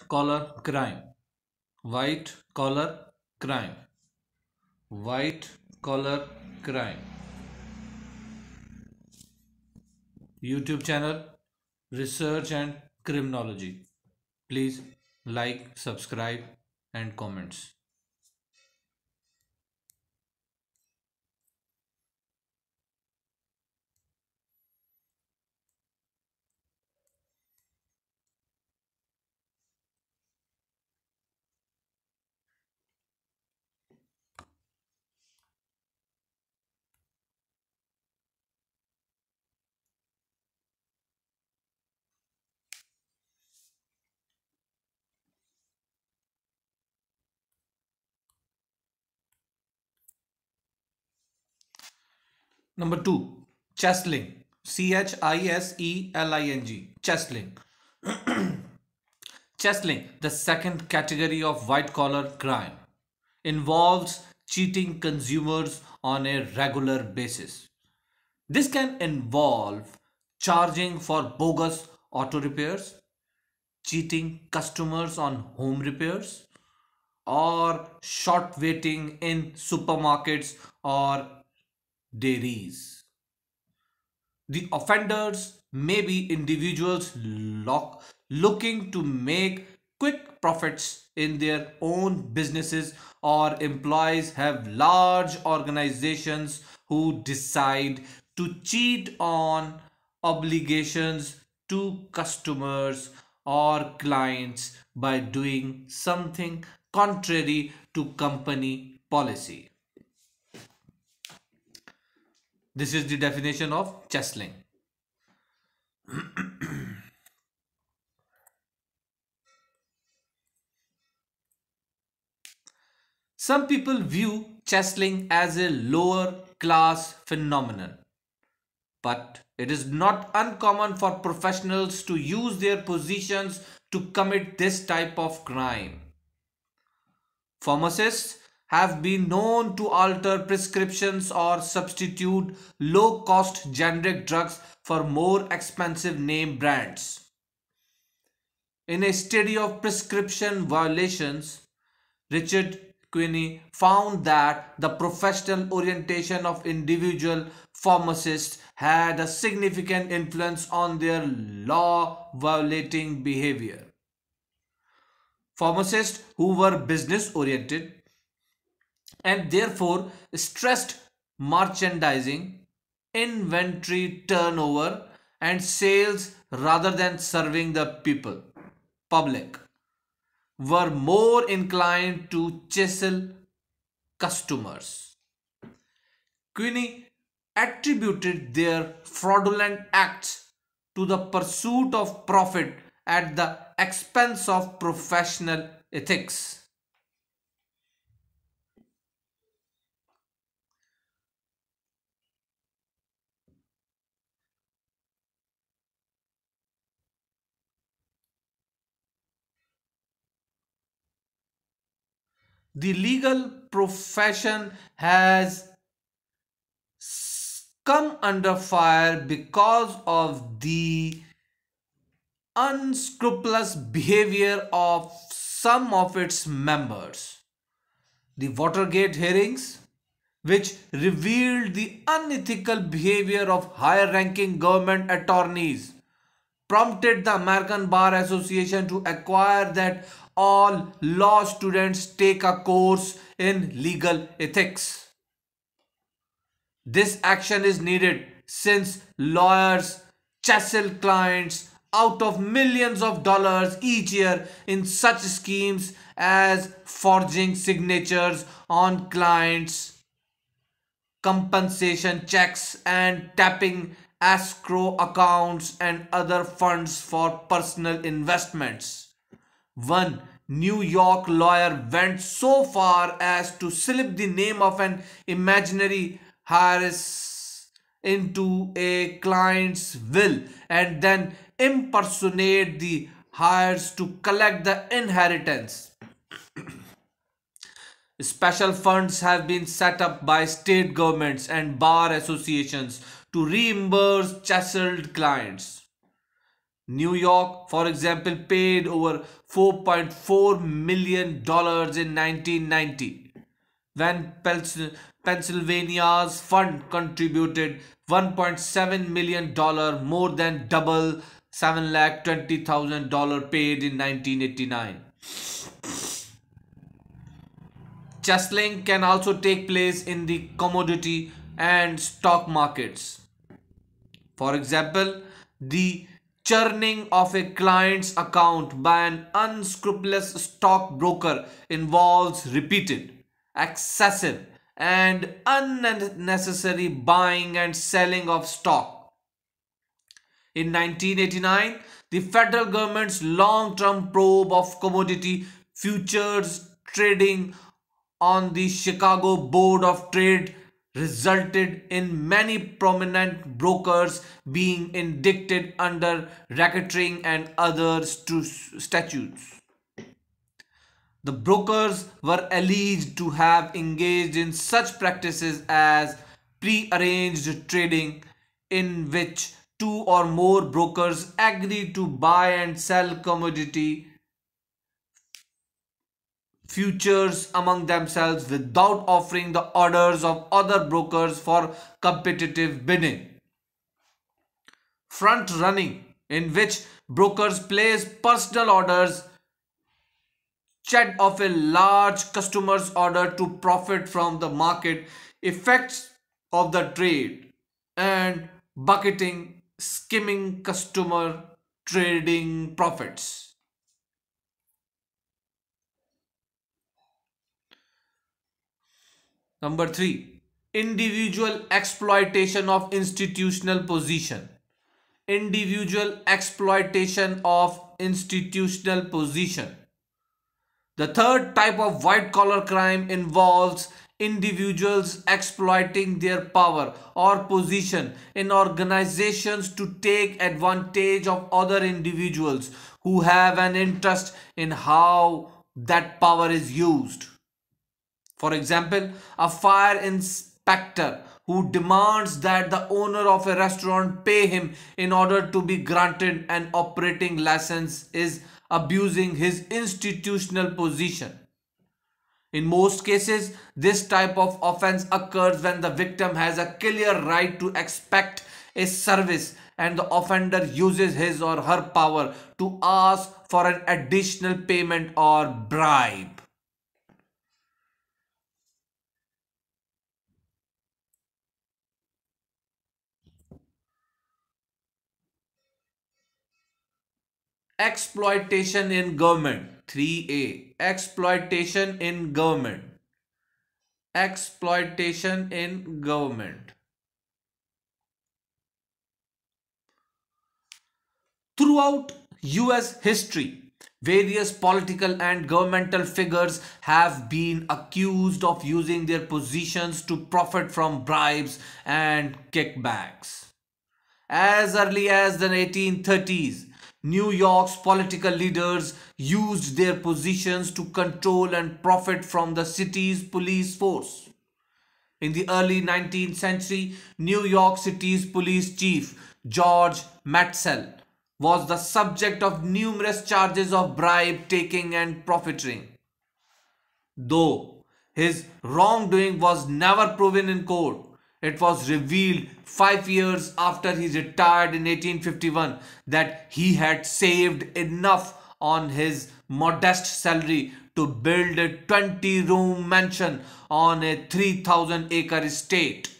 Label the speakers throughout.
Speaker 1: collar crime, white collar crime, white collar crime. YouTube channel Research and Criminology. Please like, subscribe, and comments. Number two, CHISELING. CHISELING. CHISELING. CHISELING, the second category of white collar crime, involves cheating consumers on a regular basis. This can involve charging for bogus auto repairs, cheating customers on home repairs, or short waiting in supermarkets or dairies. The offenders may be individuals looking to make quick profits in their own businesses, or employees have large organizations who decide to cheat on obligations to customers or clients by doing something contrary to company policy. This is the definition of CHISELING. Some people view CHISELING as a lower class phenomenon, but it is not uncommon for professionals to use their positions to commit this type of crime. Pharmacists have been known to alter prescriptions or substitute low-cost generic drugs for more expensive name brands. In a study of prescription violations, Richard Quinney found that the professional orientation of individual pharmacists had a significant influence on their law-violating behavior. Pharmacists who were business oriented and therefore stressed merchandising, inventory turnover, and sales rather than serving the public, were more inclined to chisel customers. Queenie attributed their fraudulent acts to the pursuit of profit at the expense of professional ethics. The legal profession has come under fire because of the unscrupulous behavior of some of its members. The Watergate hearings, which revealed the unethical behavior of higher ranking government attorneys, prompted the American Bar Association to acquire that all law students take a course in legal ethics. This action is needed since lawyers chisel clients out of millions of dollars each year in such schemes as forging signatures on clients' compensation checks and tapping escrow accounts and other funds for personal investments. One New York lawyer went so far as to slip the name of an imaginary heiress into a client's will and then impersonate the heirs to collect the inheritance. Special funds have been set up by state governments and bar associations to reimburse chiseled clients. New York, for example, paid over $4.4 million in 1990, when Pennsylvania's fund contributed $1.7 million, more than double $720,000 paid in 1989. Cheslink can also take place in the commodity and stock markets. For example, the churning of a client's account by an unscrupulous stockbroker involves repeated, excessive, and unnecessary buying and selling of stock. In 1989, the federal government's long-term probe of commodity futures trading on the Chicago Board of Trade resulted in many prominent brokers being indicted under racketeering and other statutes. The brokers were alleged to have engaged in such practices as pre-arranged trading, in which two or more brokers agree to buy and sell commodity futures among themselves without offering the orders of other brokers for competitive bidding. Front running, in which brokers place personal orders ahead of a large customer's order to profit from the market effects of the trade, and bucketing, skimming customer trading profits. Number 3. Individual exploitation of institutional position. Individual exploitation of institutional position. The third type of white collar crime involves individuals exploiting their power or position in organizations to take advantage of other individuals who have an interest in how that power is used. For example, a fire inspector who demands that the owner of a restaurant pay him in order to be granted an operating license is abusing his institutional position. In most cases, this type of offense occurs when the victim has a clear right to expect a service and the offender uses his or her power to ask for an additional payment or bribe. Exploitation in government. 3A. Exploitation in government. Exploitation in government. Throughout US history, various political and governmental figures have been accused of using their positions to profit from bribes and kickbacks. As early as the 1830s, New York's political leaders used their positions to control and profit from the city's police force. In the early 19th century, New York City's police chief, George Matzel, was the subject of numerous charges of bribe taking and profiteering. Though his wrongdoing was never proven in court, it was revealed 5 years after he retired in 1851 that he had saved enough on his modest salary to build a 20-room mansion on a 3,000-acre estate.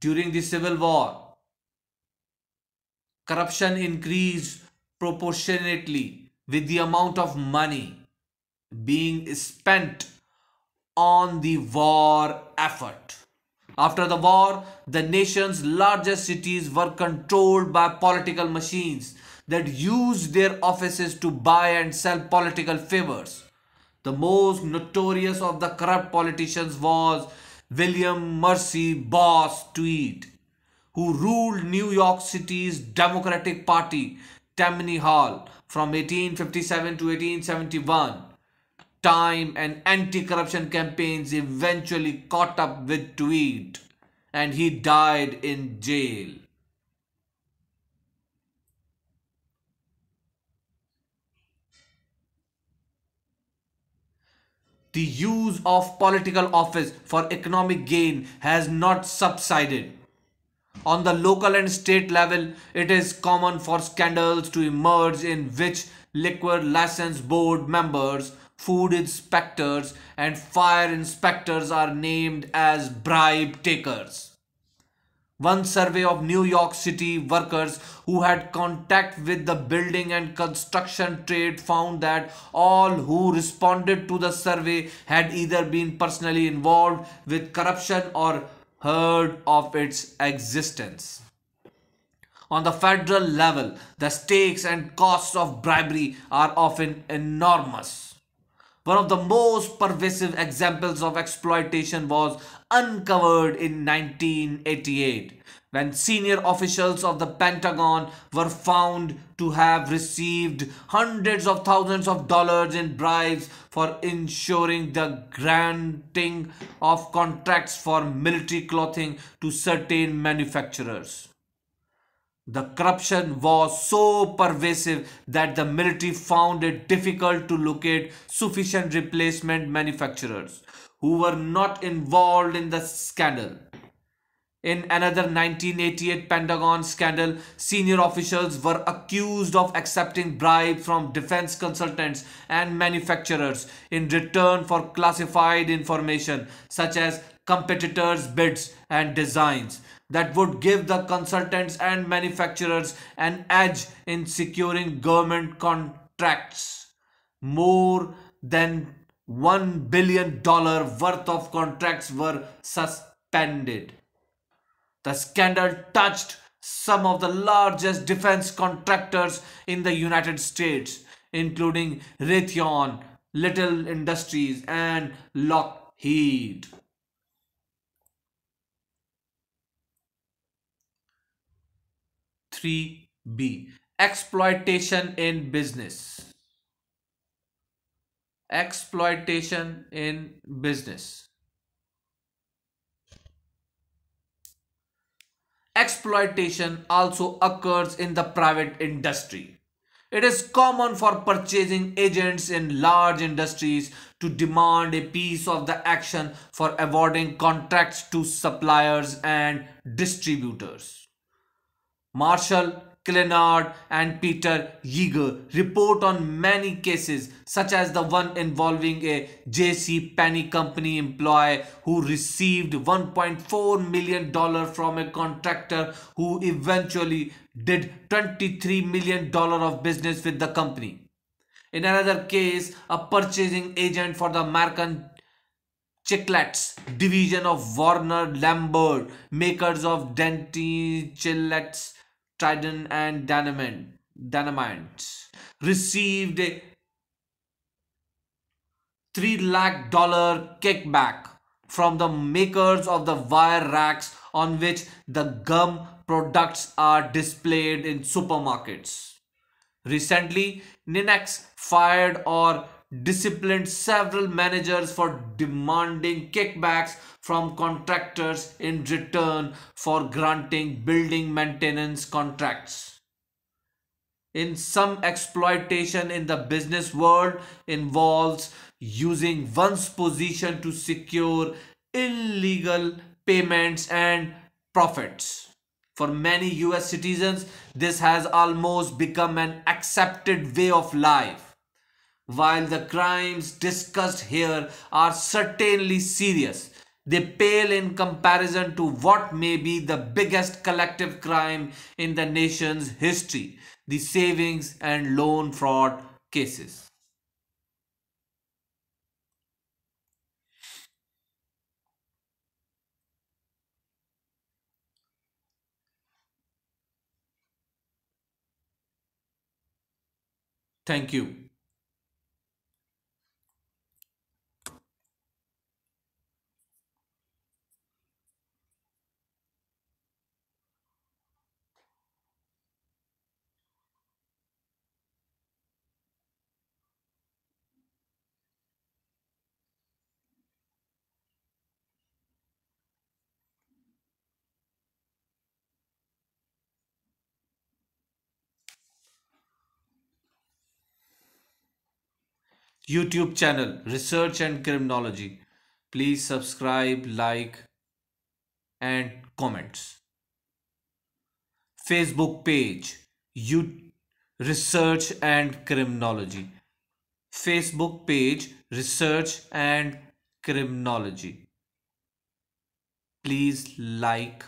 Speaker 1: During the Civil War, corruption increased proportionately with the amount of money being spent on the war effort. After the war, the nation's largest cities were controlled by political machines that used their offices to buy and sell political favors. The most notorious of the corrupt politicians was William Mercy Boss Tweed, who ruled New York City's Democratic Party, Tammany Hall, from 1857 to 1871. Time and anti-corruption campaigns eventually caught up with Tweed, and he died in jail. The use of political office for economic gain has not subsided. On the local and state level, it is common for scandals to emerge in which liquor license board members, food inspectors, and fire inspectors are named as bribe takers. One survey of New York City workers who had contact with the building and construction trade found that all who responded to the survey had either been personally involved with corruption or heard of its existence. On the federal level, the stakes and costs of bribery are often enormous. One of the most pervasive examples of exploitation was uncovered in 1988 when senior officials of the Pentagon were found to have received hundreds of thousands of dollars in bribes for ensuring the granting of contracts for military clothing to certain manufacturers. The corruption was so pervasive that the military found it difficult to locate sufficient replacement manufacturers who were not involved in the scandal. In another 1988 Pentagon scandal, senior officials were accused of accepting bribes from defense consultants and manufacturers in return for classified information such as competitors' bids and designs that would give the consultants and manufacturers an edge in securing government contracts. More than $1 billion worth of contracts were suspended. The scandal touched some of the largest defense contractors in the United States, including Raytheon, Little Industries, and Lockheed. 3B. Exploitation in business. Exploitation in business. Exploitation also occurs in the private industry. It is common for purchasing agents in large industries to demand a piece of the action for awarding contracts to suppliers and distributors. Marshall Clenard and Peter Yeager report on many cases, such as the one involving a J.C. Penney company employee who received $1.4 million from a contractor who eventually did $23 million of business with the company. In another case, a purchasing agent for the American Chiclets division of Warner Lambert, makers of Chiclets, Trident and Dynamite, received a $3 lakh kickback from the makers of the wire racks on which the gum products are displayed in supermarkets. Recently, Ninex fired or disciplined several managers for demanding kickbacks from contractors in return for granting building maintenance contracts. In some, exploitation in the business world involves using one's position to secure illegal payments and profits. For many US citizens, this has almost become an accepted way of life. While the crimes discussed here are certainly serious, they pale in comparison to what may be the biggest collective crime in the nation's history, the savings and loan fraud cases. Thank you. YouTube channel Research and Criminology. Please subscribe, like, and comments. Facebook page you Research and Criminology. Facebook page Research and Criminology. Please like,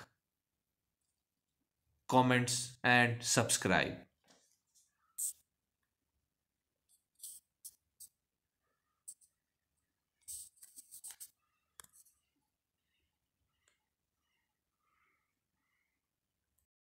Speaker 1: comments, and subscribe.